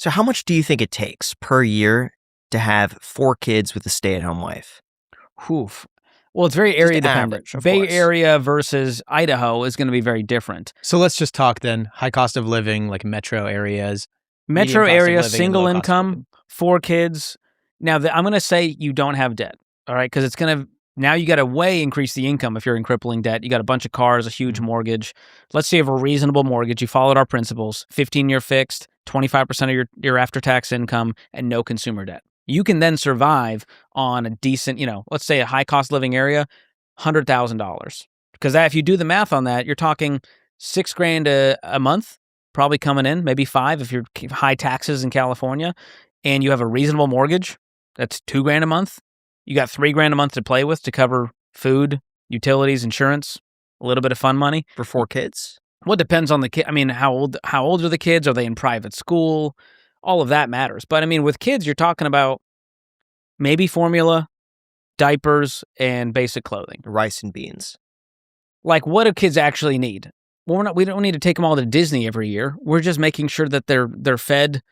So how much do you think it takes per year to have 4 kids with a stay-at-home wife? Oof. Well, it's very Just area dependent. average, of Bay course. Area versus Idaho is going to be very different. So let's just talk then. High cost of living, like metro areas. Metro medium cost of area, living, and single low cost of income, living. 4 kids. Now, I'm going to say you don't have debt, all right? Because it's going to, now you got to way increase the income if you're in crippling debt. You got a bunch of cars, a huge mortgage. Let's say you have a reasonable mortgage. You followed our principles, 15-year fixed, 25% of your after-tax income, and no consumer debt. You can then survive on a decent, let's say a high-cost living area, $100,000. Because that, if you do the math on that, you're talking $6,000 a month probably coming in, maybe 5 if you're high taxes in California, and you have a reasonable mortgage. That's $2,000 a month. You got $3,000 a month to play with to cover food, utilities, insurance, a little bit of fun money For 4 kids? Well, it depends on the kid. I mean, how old are the kids? Are they in private school? All of that matters. But I mean, with kids, you're talking about maybe formula, diapers, and basic clothing. Rice and beans. Like, what do kids actually need? Well, we don't need to take them all to Disney every year. We're just making sure that they're fed,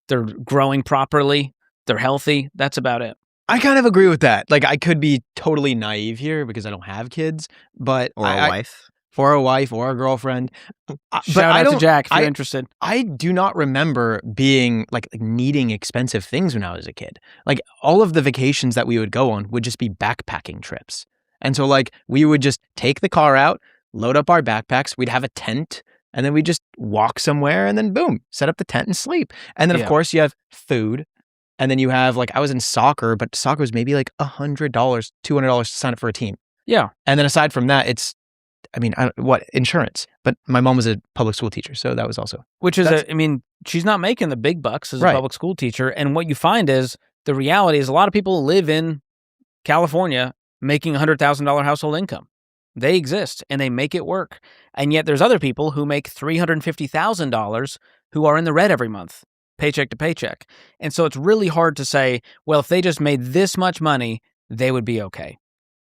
they're growing properly, they're healthy. That's about it. I kind of agree with that. Like, I could be totally naive here because I don't have kids, but Or a wife. For a wife or a girlfriend. Shout out to Jack if you're interested. I do not remember being like needing expensive things when I was a kid. Like, all of the vacations that we would go on would just be backpacking trips. And so like we would just take the car out, load up our backpacks, we'd have a tent, and then we just walk somewhere and then boom, set up the tent and sleep. And then of course you have food. And then you have like, I was in soccer, but soccer was maybe like $100, $200 to sign up for a team. Yeah. And then aside from that, it's, insurance. But my mom was a public school teacher, so that was also. Which is, she's not making the big bucks as a Right. public school teacher. And what you find is, the reality is a lot of people live in California making $100,000 household income. They exist and they make it work. And yet there's other people who make $350,000 who are in the red every month, paycheck to paycheck. And so it's really hard to say, well, if they just made this much money, they would be okay.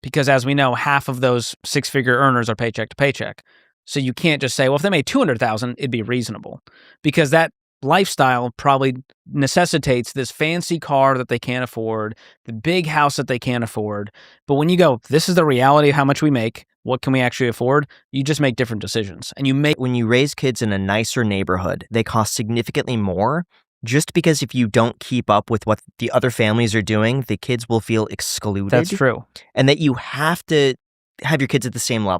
Because as we know, half of those 6-figure earners are paycheck to paycheck. So you can't just say, well, if they made $200,000, it'd be reasonable. Because that lifestyle probably necessitates this fancy car that they can't afford, the big house that they can't afford. But when you go, this is the reality of how much we make, what can we actually afford? You just make different decisions. And When you raise kids in a nicer neighborhood, they cost significantly more. Just because if you don't keep up with what the other families are doing, the kids will feel excluded. That's true. And that you have to have your kids at the same level.